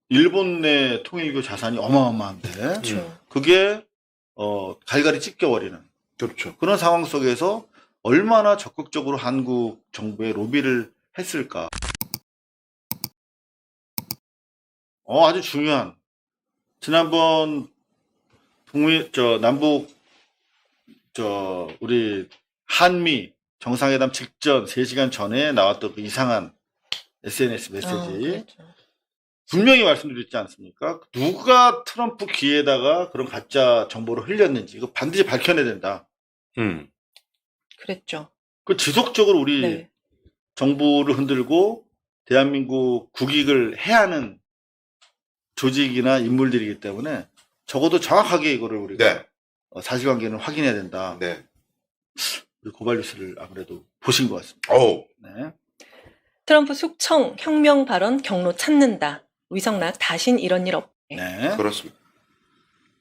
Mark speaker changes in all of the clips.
Speaker 1: 일본 내 통일교 자산이 어마어마한데
Speaker 2: 그렇죠.
Speaker 1: 그게 갈갈이 찢겨버리는
Speaker 3: 그렇죠.
Speaker 1: 그런 상황 속에서 얼마나 적극적으로 한국 정부에 로비를 했을까. 아주 중요한 지난번 남북 우리 한미 정상회담 직전 3시간 전에 나왔던 그 이상한 SNS 메시지
Speaker 2: 그렇죠.
Speaker 1: 분명히 말씀드렸지 않습니까? 누가 트럼프 귀에다가 그런 가짜 정보를 흘렸는지 이거 반드시 밝혀내야 된다.
Speaker 2: 그랬죠.
Speaker 1: 그 지속적으로 우리
Speaker 2: 네.
Speaker 1: 정부를 흔들고 대한민국 국익을 해하는 조직이나 인물들이기 때문에 적어도 정확하게 이거를 우리가
Speaker 3: 네.
Speaker 1: 사실관계는 확인해야 된다.
Speaker 3: 네.
Speaker 1: 우리 고발 뉴스를 아무래도 보신 것 같습니다.
Speaker 3: 오.
Speaker 1: 네.
Speaker 2: 트럼프 숙청 혁명 발언 경로 찾는다. 위성락 다신 이런 일 없게.
Speaker 1: 네.
Speaker 3: 그렇습니다.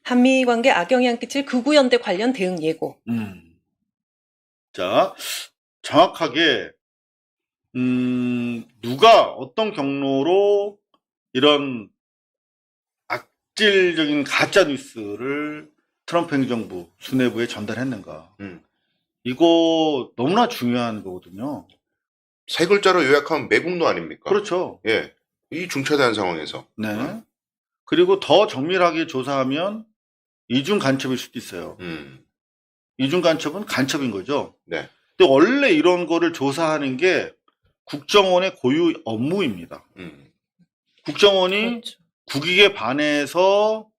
Speaker 2: 한미 관계 악영향 끼칠 극우연대 관련 대응 예고.
Speaker 1: 자, 정확하게 누가 어떤 경로로 이런 악질적인 가짜 뉴스를 트럼프 행정부 수뇌부에 전달했는가. 이거 너무나 중요한 거거든요.
Speaker 3: 세 글자로 요약하면 매국노 아닙니까?
Speaker 1: 그렇죠.
Speaker 3: 예. 이 중차대한 상황에서.
Speaker 1: 네. 그리고 더 정밀하게 조사하면 이중 간첩일 수도 있어요. 이중 간첩은 간첩인 거죠.
Speaker 3: 네.
Speaker 1: 근데 원래 이런 거를 조사하는 게 국정원의 고유 업무입니다. 국정원이
Speaker 2: 그렇죠.
Speaker 1: 국익에 반해서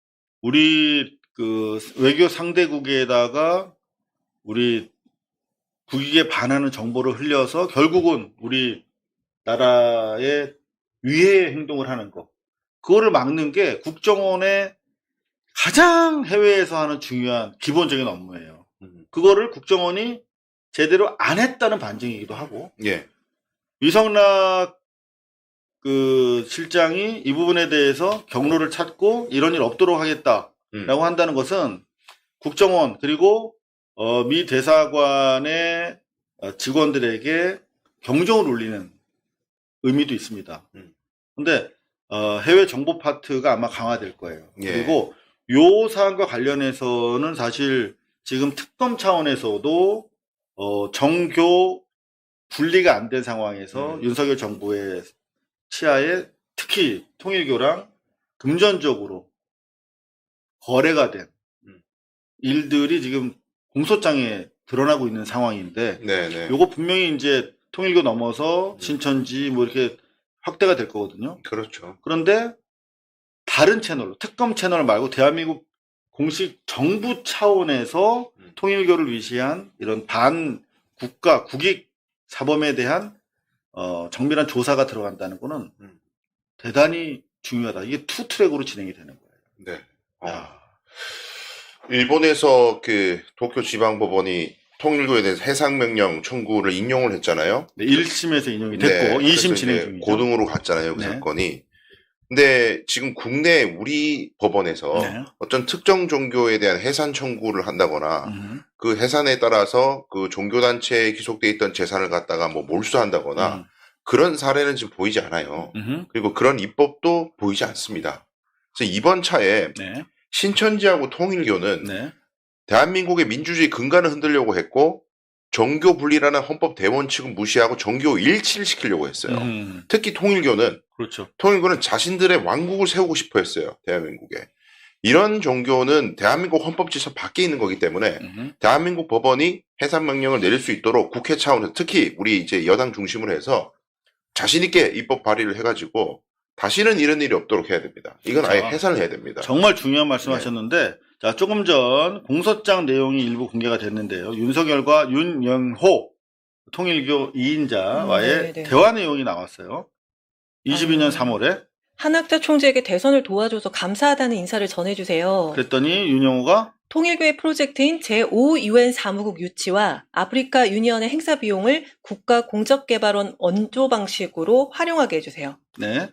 Speaker 1: 우리 그 외교 상대국에다가 우리 국익에 반하는 정보를 흘려서 결국은 우리 나라의 위해 행동을 하는 거. 그거를 막는 게 국정원의 가장 해외에서 하는 중요한 기본적인 업무예요. 그거를 국정원이 제대로 안 했다는 반증이기도 하고.
Speaker 3: 예.
Speaker 1: 위성락 그 실장이 이 부분에 대해서 경로를 찾고 이런 일 없도록 하겠다라고 한다는 것은 국정원 그리고 미 대사관의 직원들에게 경종을 울리는 의미도 있습니다. 근데 해외 정보 파트가 아마 강화될 거예요.
Speaker 3: 예.
Speaker 1: 그리고 요 사안과 관련해서는 사실 지금 특검 차원에서도 정교 분리가 안 된 상황에서 윤석열 정부의 치하에 특히 통일교랑 금전적으로 거래가 된 일들이 지금 공소장에 드러나고 있는 상황인데,
Speaker 3: 네네.
Speaker 1: 요거 분명히 이제 통일교 넘어서 신천지 뭐 이렇게 확대가 될 거거든요.
Speaker 3: 그렇죠.
Speaker 1: 그런데 다른 채널로, 특검 채널 말고 대한민국 공식 정부 차원에서 통일교를 위시한 이런 반국가, 국익 사범에 대한 정밀한 조사가 들어간다는 거는 대단히 중요하다. 이게 투 트랙으로 진행이 되는 거예요.
Speaker 3: 네. 일본에서 그 도쿄 지방법원이 통일교에 대해서 해상명령 청구를 인용을 했잖아요.
Speaker 1: 네, 1심에서 인용이 됐고,
Speaker 3: 네,
Speaker 1: 2심 진행 중이죠.
Speaker 3: 고등으로 갔잖아요, 그
Speaker 1: 네.
Speaker 3: 사건이. 근데 지금 국내 우리 법원에서
Speaker 1: 네.
Speaker 3: 어떤 특정 종교에 대한 해산 청구를 한다거나 그 해산에 따라서 그 종교단체에 기속돼 있던 재산을 갖다가 뭐 몰수한다거나 그런 사례는 지금 보이지 않아요. 그리고 그런 입법도 보이지 않습니다. 그래서 이번 차에
Speaker 1: 네.
Speaker 3: 신천지하고 통일교는
Speaker 1: 네.
Speaker 3: 대한민국의 민주주의 근간을 흔들려고 했고 종교 분리라는 헌법 대원칙은 무시하고 종교 일치를 시키려고 했어요. 특히 통일교는
Speaker 1: 그렇죠.
Speaker 3: 통일교는 자신들의 왕국을 세우고 싶어 했어요. 대한민국에. 이런 종교는 대한민국 헌법질서 밖에 있는 거기 때문에 대한민국 법원이 해산 명령을 내릴 수 있도록 국회 차원에서 특히 우리 이제 여당 중심으로 해서 자신 있게 입법 발의를 해가지고 다시는 이런 일이 없도록 해야 됩니다. 이건 아예 해산을 해야 됩니다.
Speaker 1: 정말 중요한 말씀하셨는데, 자, 조금 전 공소장 내용이 일부 공개가 됐는데요. 윤석열과 윤영호 통일교 2인자와의 대화 내용이 나왔어요. 22년 3월에.
Speaker 2: 한학자 총재에게 대선을 도와줘서 감사하다는 인사를 전해주세요.
Speaker 1: 그랬더니 윤영호가
Speaker 2: 통일교의 프로젝트인 제5 유엔 사무국 유치와 아프리카 유니언의 행사 비용을 국가 공적개발원 원조 방식으로 활용하게 해주세요.
Speaker 1: 네.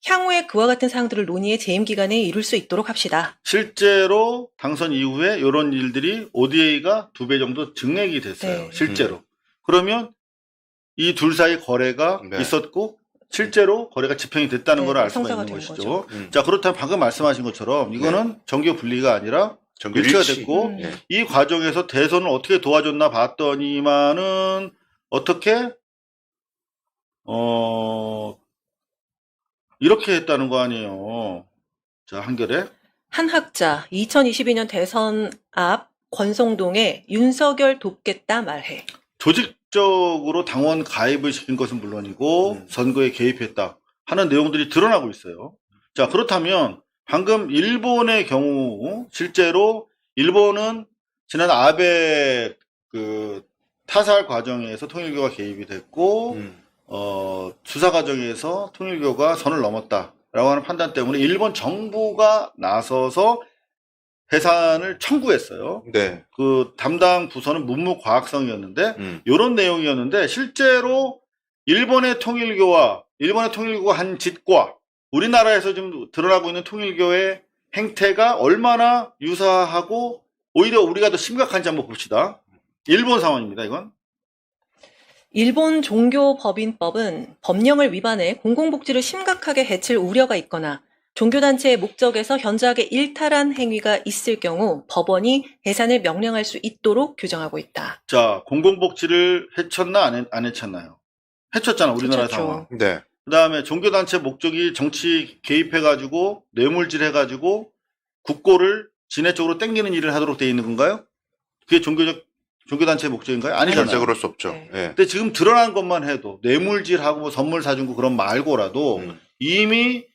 Speaker 2: 향후에 그와 같은 사항들을 논의의 재임 기간에 이룰 수 있도록 합시다.
Speaker 1: 실제로 당선 이후에 이런 일들이 ODA가 2배 정도 증액이 됐어요.
Speaker 2: 네.
Speaker 1: 실제로. 그러면 이 둘 사이 거래가
Speaker 3: 네.
Speaker 1: 있었고 실제로 거래가 집행이 됐다는
Speaker 2: 네,
Speaker 1: 걸 알 수가
Speaker 2: 성사가
Speaker 1: 있는
Speaker 2: 된
Speaker 1: 것이죠.
Speaker 2: 거죠.
Speaker 1: 자, 그렇다면 방금 말씀하신 것처럼 이거는 정교 분리가 아니라
Speaker 3: 정규
Speaker 1: 일치가
Speaker 3: 일치.
Speaker 1: 됐고
Speaker 3: 예.
Speaker 1: 이 과정에서 대선을 어떻게 도와줬나 봤더니만은 어떻게 이렇게 했다는 거 아니에요. 자, 한결에
Speaker 2: 한 학자 2022년 대선 앞 권성동에 윤석열 돕겠다 말해.
Speaker 1: 조직적으로 당원 가입을 시킨 것은 물론이고 선거에 개입했다 하는 내용들이 드러나고 있어요. 자, 그렇다면 방금 일본의 경우 실제로 일본은 지난 아베 그 타살 과정에서 통일교가 개입이 됐고 수사 과정에서 통일교가 선을 넘었다라고 하는 판단 때문에 일본 정부가 나서서 해산을 청구했어요.
Speaker 3: 네.
Speaker 1: 그 담당 부서는 문무과학성이었는데 이런 내용이었는데 실제로 일본의 통일교가 한 짓과 우리나라에서 지금 드러나고 있는 통일교의 행태가 얼마나 유사하고 오히려 우리가 더 심각한지 한번 봅시다. 일본 상황입니다, 이건.
Speaker 2: 일본 종교법인법은 법령을 위반해 공공복지를 심각하게 해칠 우려가 있거나 종교단체의 목적에서 현저하게 일탈한 행위가 있을 경우 법원이 해산을 명령할 수 있도록 규정하고 있다.
Speaker 1: 자, 공공복지를 해쳤나 안 해쳤나요? 해쳤잖아, 우리나라
Speaker 2: 해쳤죠.
Speaker 1: 상황.
Speaker 3: 네.
Speaker 1: 그 다음에 종교단체 목적이 정치 개입해가지고 뇌물질해가지고 국고를 지네 쪽으로 땡기는 일을 하도록 돼 있는 건가요? 그게 종교단체의 목적인가요? 아니잖아요.
Speaker 3: 절대 그럴 수 없죠.
Speaker 2: 네.
Speaker 3: 예.
Speaker 1: 근데 지금 드러난 것만 해도 뇌물질하고 뭐 선물 사준 거 그런 말고라도 이미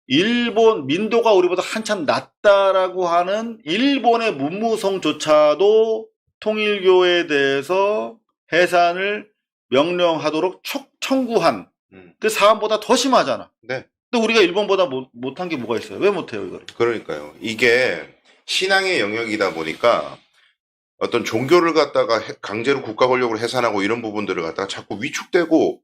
Speaker 1: 일본 민도가 우리보다 한참 낮다라고 하는 일본의 문무성조차도 통일교에 대해서 해산을 명령하도록 청구한 그 사안보다 더 심하잖아.
Speaker 3: 네.
Speaker 1: 근데 우리가 일본보다 못한 게 뭐가 있어요? 왜 못해요, 이걸?
Speaker 3: 그러니까요. 이게 신앙의 영역이다 보니까 어떤 종교를 갖다가 강제로 국가 권력으로 해산하고 이런 부분들을 갖다가 자꾸 위축되고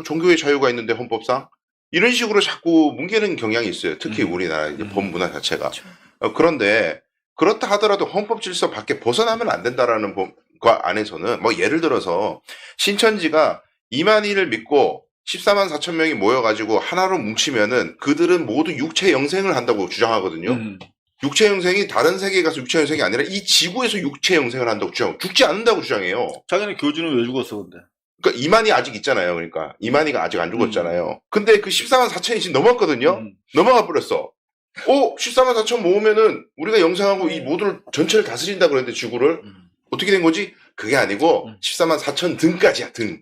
Speaker 3: 종교의 자유가 있는데 헌법상 이런 식으로 자꾸 뭉개는 경향이 있어요. 특히 우리나라 이제 법문화 자체가.
Speaker 2: 그렇죠.
Speaker 3: 그런데 그렇다 하더라도 헌법 질서 밖에 벗어나면 안 된다라는 법과 안에서는 뭐 예를 들어서 신천지가 2만인을 믿고 14만 4천 명이 모여가지고 하나로 뭉치면은 그들은 모두 육체 영생을 한다고 주장하거든요. 육체 영생이 다른 세계에 가서 육체 영생이 아니라 이 지구에서 육체 영생을 한다고 죽지 않는다고 주장해요.
Speaker 1: 자기는 교주는 왜 죽었어, 근데?
Speaker 3: 그러니까 이만희 아직 있잖아요. 그러니까 이만희가 아직 안 죽었잖아요. 근데 그 14만 4천이 지금 넘었거든요. 넘어가 버렸어. 14만 4천 모으면은 우리가 영생하고 이 모두를 전체를 다스린다 그랬는데 지구를 어떻게 된 거지? 그게 아니고 14만 4천 등까지야 등.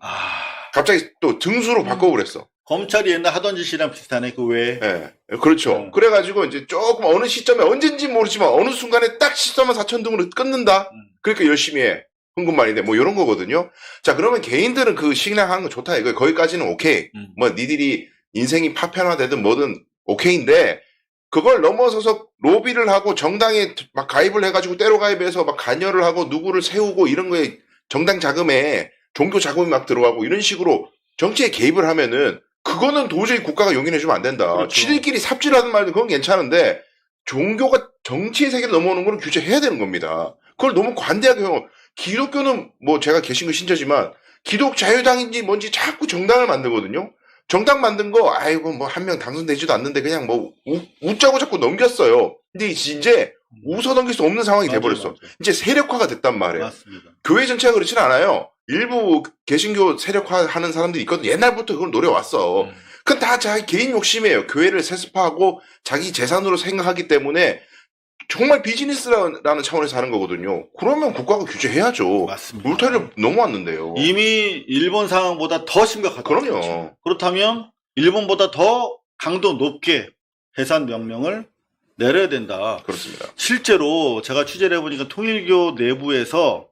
Speaker 3: 갑자기 또 등수로 바꿔버렸어.
Speaker 1: 검찰이 옛날 하던 짓이랑 비슷하네, 그 외에.
Speaker 3: 예, 그렇죠. 그래가지고 이제 조금 어느 시점에 언젠지 모르지만 어느 순간에 딱 14만 4천 등으로 끊는다. 그러니까 열심히 해. 흥분만인데 뭐 이런 거거든요. 자, 그러면 개인들은 그 신앙하는 거 좋다 이거 거기까지는 오케이. 뭐 니들이 인생이 파편화되든 뭐든 오케이인데 그걸 넘어서서 로비를 하고 정당에 막 가입을 해가지고 때로 가입해서 막 관여를 하고 누구를 세우고 이런 거에 정당 자금에 종교 자금이 막 들어가고 이런 식으로 정치에 개입을 하면은 그거는 도저히 국가가 용인해주면 안 된다.
Speaker 1: 그렇죠.
Speaker 3: 지들끼리 삽질하는 말도 그건 괜찮은데 종교가 정치의 세계를 넘어오는 건 규제해야 되는 겁니다. 그걸 너무 관대하게 기독교는 뭐 제가 개신교 신자지만 기독자유당인지 뭔지 자꾸 정당을 만들거든요. 정당 만든 거 아이고 뭐 한 명 당선되지도 않는데 그냥 뭐 웃자고 자꾸 넘겼어요. 근데 이제 웃어 넘길 수 없는 상황이 돼버렸어.
Speaker 1: 맞아.
Speaker 3: 이제 세력화가 됐단 말이에요.
Speaker 1: 맞습니다.
Speaker 3: 교회 전체가 그렇진 않아요. 일부 개신교 세력화하는 사람들이 있거든. 옛날부터 그걸 노려왔어. 그건 다 자기 개인 욕심이에요. 교회를 세습하고 자기 재산으로 생각하기 때문에 정말 비즈니스라는 차원에서 하는 거거든요. 그러면 국가가 규제해야죠.
Speaker 1: 맞습니다.
Speaker 3: 울타리를 넘어왔는데요.
Speaker 1: 이미 일본 상황보다 더 심각하다.
Speaker 3: 그럼요.
Speaker 1: 그렇다면 일본보다 더 강도 높게 해산 명령을 내려야 된다.
Speaker 3: 그렇습니다.
Speaker 1: 실제로 제가 취재를 해보니까 통일교 내부에서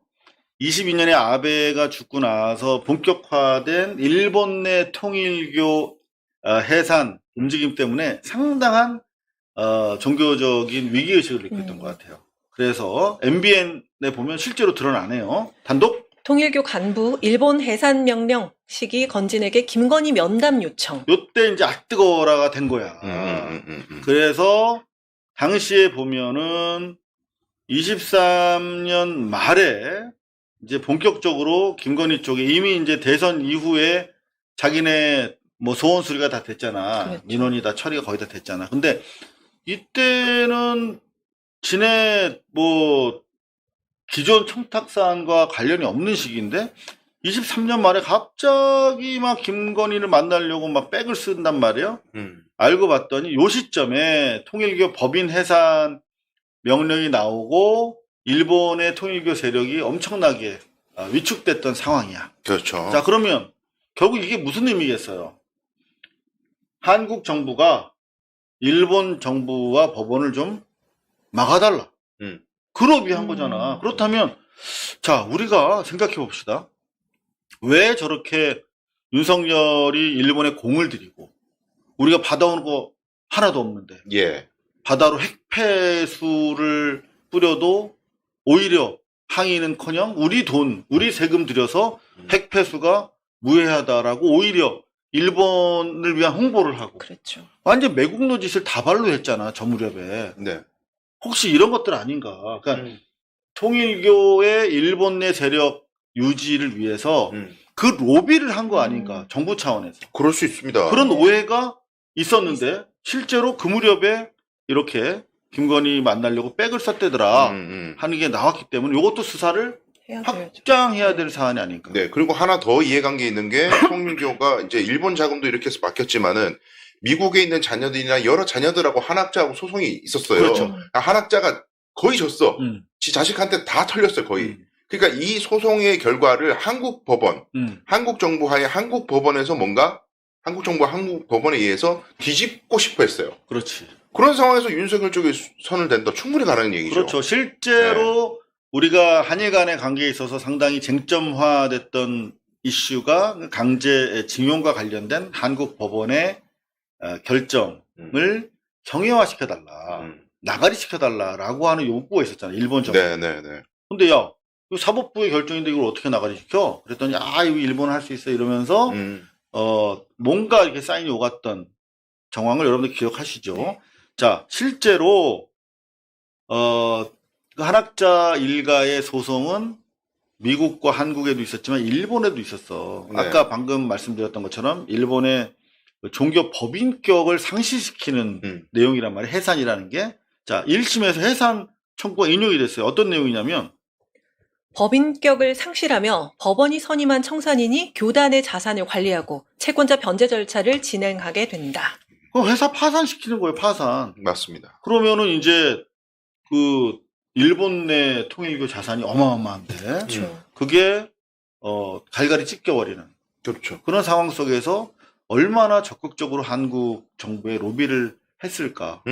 Speaker 1: 22년에 아베가 죽고 나서 본격화된 일본 내 통일교 해산 움직임 때문에 상당한 종교적인 위기의식을 느꼈던 것 같아요. 그래서 MBN에 보면 실제로 드러나네요. 단독
Speaker 2: 통일교 간부 일본 해산 명령 시기 건진에게 김건희 면담 요청.
Speaker 1: 요때 이제 뜨거워라가 된 거야. 그래서 당시에 보면은 23년 말에 이제 본격적으로 김건희 쪽에 이미 이제 대선 이후에 자기네 뭐 소원 수리가 다 됐잖아.
Speaker 2: 그렇죠.
Speaker 1: 민원이 다 처리가 거의 다 됐잖아. 근데 이때는 진해 뭐 기존 청탁 사안과 관련이 없는 시기인데 23년 말에 갑자기 막 김건희를 만나려고 막 백을 쓴단 말이에요. 알고 봤더니 요 시점에 통일교 법인 해산 명령이 나오고 일본의 통일교 세력이 엄청나게 위축됐던 상황이야.
Speaker 3: 그렇죠.
Speaker 1: 자, 그러면 결국 이게 무슨 의미겠어요? 한국 정부가 일본 정부와 법원을 좀 막아달라. 그 로비한 거잖아. 그렇다면 자, 우리가 생각해 봅시다. 왜 저렇게 윤석열이 일본에 공을 들이고 우리가 받아오는 거 하나도 없는데
Speaker 3: 예.
Speaker 1: 바다로 핵폐수를 뿌려도 오히려 항의는커녕 우리 돈, 우리 세금 들여서 핵폐수가 무해하다라고 오히려 일본을 위한 홍보를 하고
Speaker 2: 그렇죠.
Speaker 1: 완전 매국노 짓을 다발로 했잖아, 저 무렵에.
Speaker 3: 네.
Speaker 1: 혹시 이런 것들 아닌가? 그러니까 통일교의 일본 내 세력 유지를 위해서 그 로비를 한 거 아닌가? 정부 차원에서.
Speaker 3: 그럴 수 있습니다.
Speaker 1: 그런 오해가 있었는데 실제로 그 무렵에 이렇게 김건희 만나려고 백을 썼대더라 하는 게 나왔기 때문에 이것도 수사를
Speaker 2: 해야죠.
Speaker 1: 확장해야 될 사안이 아닌가.
Speaker 3: 네. 그리고 하나 더 이해관 계 있는 게 통일교가 이제 일본 자금도 이렇게 해서 맡겼지만은 미국에 있는 자녀들이나 여러 자녀들하고 한학자하고 소송이 있었어요.
Speaker 1: 그렇죠.
Speaker 3: 한학자가 거의 졌어.
Speaker 1: 음.
Speaker 3: 지 자식한테 다 털렸어요, 거의. 그러니까 이 소송의 결과를 한국 법원, 한국 정부하에 한국 법원에서 뭔가 한국 정부와 한국 법원에 의해서 뒤집고 싶어 했어요.
Speaker 1: 그렇지.
Speaker 3: 그런 상황에서 윤석열 쪽에 선을 댄다 충분히 가능한 얘기죠.
Speaker 1: 그렇죠. 실제로 우리가 한일 간의 관계에 있어서 상당히 쟁점화됐던 이슈가 강제징용과 관련된 한국 법원의 결정을 정형화시켜달라. 나가리 시켜달라라고 하는 요구가 있었잖아요. 일본 정부.
Speaker 3: 네네네.
Speaker 1: 근데 야, 이거 사법부의 결정인데 이걸 어떻게 나가리 시켜? 그랬더니 이거 일본 할 수 있어 이러면서 뭔가 이렇게 사인이 오갔던 정황을 여러분들 기억하시죠?
Speaker 2: 네.
Speaker 1: 자, 실제로 그 한학자 일가의 소송은 미국과 한국에도 있었지만 일본에도 있었어.
Speaker 3: 네.
Speaker 1: 아까 방금 말씀드렸던 것처럼 일본의 종교 법인격을 상실시키는 내용이란 말이에요. 해산이라는 게. 자, 1심에서 해산 청구가 인용이 됐어요. 어떤 내용이냐면
Speaker 2: 법인격을 상실하며 법원이 선임한 청산인이 교단의 자산을 관리하고 채권자 변제 절차를 진행하게 된다.
Speaker 1: 그 회사 파산시키는 거예요. 파산.
Speaker 3: 맞습니다.
Speaker 1: 그러면은 이제 그 일본 내 통일교 자산이 어마어마한데 그게 갈갈이 찢겨버리는
Speaker 3: 그렇죠.
Speaker 1: 그런 상황 속에서 얼마나 적극적으로 한국 정부에 로비를 했을까.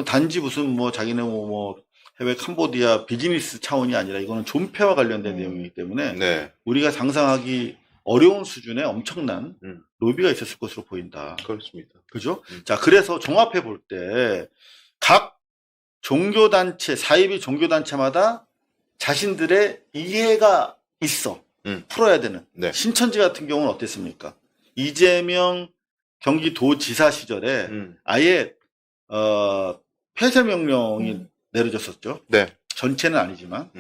Speaker 1: 단지 무슨 뭐 자기네 뭐 해외 캄보디아 비즈니스 차원이 아니라 이거는 존폐와 관련된 내용이기 때문에
Speaker 3: 네.
Speaker 1: 우리가 상상하기 어려운 수준의 엄청난 로비가 있었을 것으로 보인다.
Speaker 3: 그렇습니다.
Speaker 1: 그죠? 자, 그래서 종합해 볼 때 각 종교단체, 사이비 종교단체마다 자신들의 이해가 있어. 풀어야 되는.
Speaker 3: 네.
Speaker 1: 신천지 같은 경우는 어땠습니까? 이재명 경기도지사 시절에 아예 폐쇄 명령이 내려졌었죠.
Speaker 3: 네.
Speaker 1: 전체는 아니지만.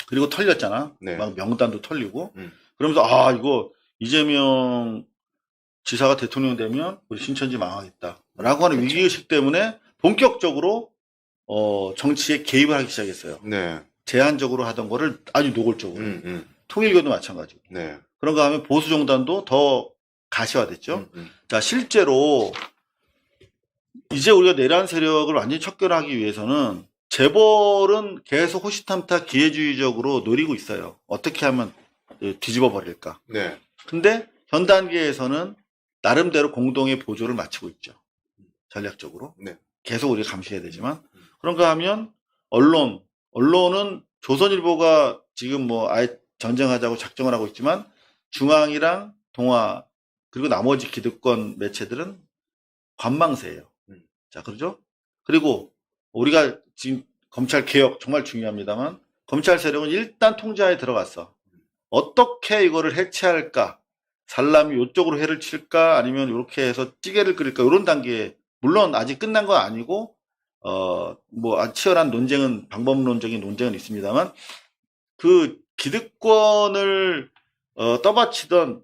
Speaker 1: 그리고 털렸잖아.
Speaker 3: 네.
Speaker 1: 막 명단도 털리고. 그러면서 이거 이재명 지사가 대통령 되면 우리 신천지 망하겠다. 라고 하는
Speaker 2: 그렇죠.
Speaker 1: 위기의식 때문에 본격적으로 정치에 개입을 하기 시작했어요.
Speaker 3: 네.
Speaker 1: 제한적으로 하던 거를 아주 노골적으로. 통일교도 마찬가지고.
Speaker 3: 네.
Speaker 1: 그런가 하면 보수정당도 더 가시화됐죠. 자, 실제로 이제 우리가 내란 세력을 완전히 척결하기 위해서는 재벌은 계속 호시탐탐 기회주의적으로 노리고 있어요. 어떻게 하면 뒤집어 버릴까.
Speaker 3: 네.
Speaker 1: 근데 현 단계에서는 나름대로 공동의 보조를 마치고 있죠. 전략적으로.
Speaker 3: 네.
Speaker 1: 계속 우리가 감시해야 되지만. 그런가 하면 언론은 조선일보가 지금 뭐 아예 전쟁하자고 작정을 하고 있지만 중앙이랑 동아 그리고 나머지 기득권 매체들은 관망세예요. 자, 그러죠? 그리고 우리가 지금 검찰 개혁 정말 중요합니다만 검찰 세력은 일단 통제하에 들어갔어. 어떻게 이거를 해체할까? 살람이 이쪽으로 해를 칠까? 아니면 이렇게 해서 찌개를 끓일까? 이런 단계에 물론 아직 끝난 건 아니고 뭐 치열한 논쟁은 방법론적인 논쟁은 있습니다만 그 기득권을 떠받치던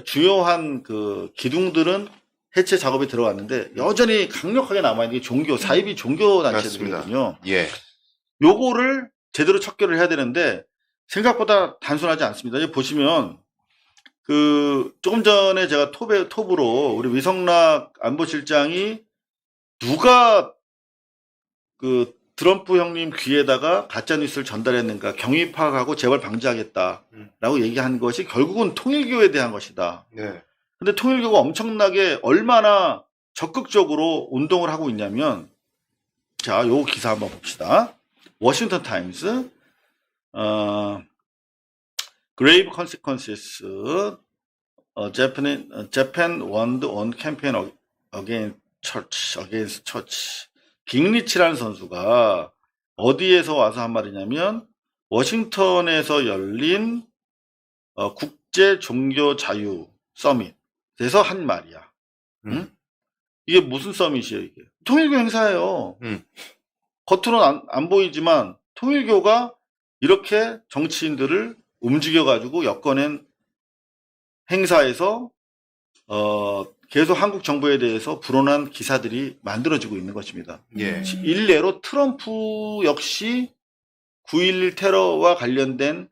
Speaker 1: 주요한 그 기둥들은 해체 작업이 들어갔는데 여전히 강력하게 남아있는 게 종교, 사이비 종교 단체들이거든요.
Speaker 3: 예.
Speaker 1: 요거를 제대로 척결을 해야 되는데 생각보다 단순하지 않습니다. 여기 보시면 그 조금 전에 제가 톱으로 우리 위성락 안보실장이 누가 그 트럼프 형님 귀에다가 가짜뉴스를 전달했는가 경위 파악하고 재발 방지하겠다라고 얘기한 것이 결국은 통일교에 대한 것이다.
Speaker 3: 네.
Speaker 1: 근데 통일교가 엄청나게 얼마나 적극적으로 운동을 하고 있냐면, 자, 요 기사 한번 봅시다. 워싱턴 타임스, Grave Consequences, Japan Won on Campaign Against Church. 깅리치라는 선수가 어디에서 와서 한 말이냐면, 워싱턴에서 열린 국제 종교 자유 서밋에서 한 말이야. 응? 이게 무슨 서밋이에요, 이게? 통일교 행사예요. 겉으로는 안 보이지만 통일교가 이렇게 정치인들을 움직여가지고 엮어낸 행사에서 계속 한국 정부에 대해서 불온한 기사들이 만들어지고 있는 것입니다.
Speaker 3: 예.
Speaker 1: 일례로 트럼프 역시 9.11 테러와 관련된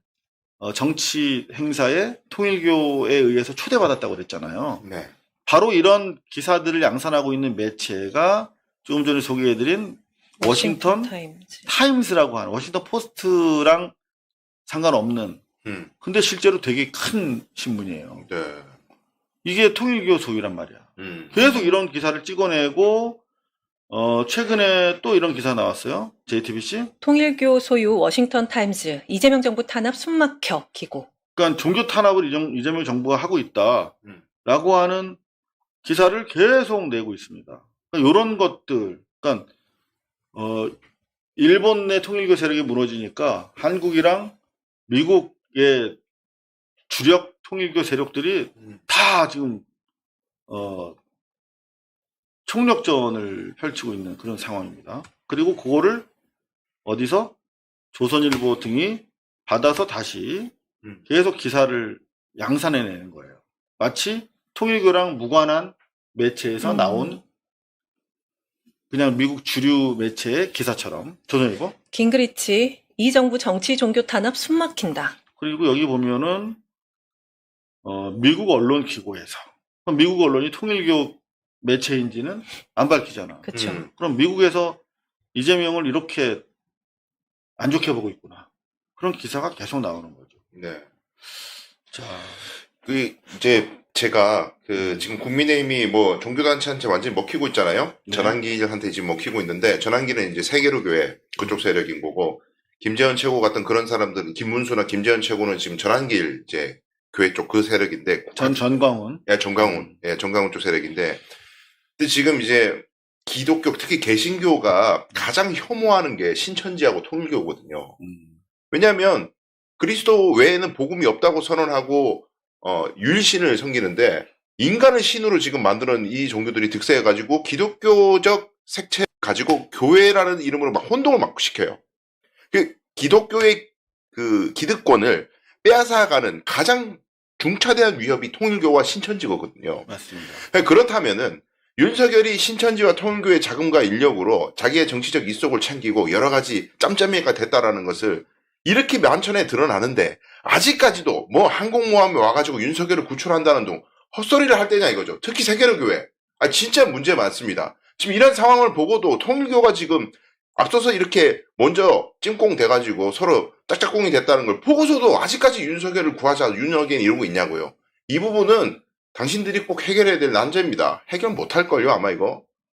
Speaker 1: 정치 행사에 통일교에 의해서 초대받았다고 그랬잖아요.
Speaker 3: 네.
Speaker 1: 바로 이런 기사들을 양산하고 있는 매체가 조금 전에 소개해드린 워싱턴 타임스라고 하는 워싱턴 포스트랑 상관없는 근데 실제로 되게 큰 신문이에요.
Speaker 3: 네.
Speaker 1: 이게 통일교 소유란 말이야. 계속 이런 기사를 찍어내고 최근에 또 이런 기사 나왔어요. JTBC.
Speaker 2: 통일교 소유 워싱턴 타임즈 이재명 정부 탄압 숨막혀 기고.
Speaker 1: 그러니까 종교 탄압을 이재명 정부가 하고 있다라고 하는 기사를 계속 내고 있습니다. 그러니까 이런 것들, 그러니까 일본 내 통일교 세력이 무너지니까 한국이랑 미국의 주력 통일교 세력들이 다 지금 총력전을 펼치고 있는 그런 상황입니다. 그리고 그거를 어디서 조선일보 등이 받아서 다시 계속 기사를 양산해내는 거예요. 마치 통일교랑 무관한 매체에서 나온 그냥 미국 주류 매체의 기사처럼. 조선일보.
Speaker 2: 깅그리치 이 정부 정치 종교 탄압 숨막힌다.
Speaker 1: 그리고 여기 보면은 미국 언론 기고에서 미국 언론이 통일교 매체인지는 안 밝히잖아.
Speaker 2: 그렇죠.
Speaker 1: 그럼 미국에서 이재명을 이렇게 안 좋게 보고 있구나. 그런 기사가 계속 나오는 거죠.
Speaker 3: 네.
Speaker 1: 자,
Speaker 3: 이제 제가 지금 국민의힘이 뭐 종교단체한테 완전히 먹히고 있잖아요.
Speaker 1: 네.
Speaker 3: 전환기한테 지금 먹히고 있는데 전환기는 이제 세계로 교회 그쪽 세력인 거고 김재현 최고 같은 그런 사람들은 김문수나 김재현 최고는 지금 전환길 이제 교회 쪽 그 세력인데
Speaker 1: 전광훈.
Speaker 3: 예, 정광훈 쪽 세력인데 근데 지금 이제 기독교 특히 개신교가 가장 혐오하는 게 신천지하고 통일교거든요. 왜냐하면 그리스도 외에는 복음이 없다고 선언하고 유일신을 섬기는데 인간을 신으로 지금 만드는 이 종교들이 득세해가지고 기독교적 색채 가지고 교회라는 이름으로 막 혼동을 막 시켜요. 기독교의 그 기득권을 빼앗아가는 가장 중차대한 위협이 통일교와 신천지거든요.
Speaker 1: 맞습니다.
Speaker 3: 그렇다면은 윤석열이 신천지와 통일교의 자금과 인력으로 자기의 정치적 이속을 챙기고 여러 가지 짬짬이가 됐다라는 것을 이렇게 만천에 드러나는데 아직까지도 뭐 항공모함에 와가지고 윤석열을 구출한다는 둥 헛소리를 할 때냐 이거죠. 특히 세계로교회. 진짜 문제 많습니다. 지금 이런 상황을 보고도 통일교가 지금 앞서서 이렇게 먼저 찜꽁 돼가지고 서로 짝짝꿍이 됐다는 걸 보고서도 아직까지 윤석열을 구하자 윤석열이 이러고 있냐고요. 이 부분은 당신들이 꼭 해결해야 될 난제입니다. 해결 못할걸요 아마 이거.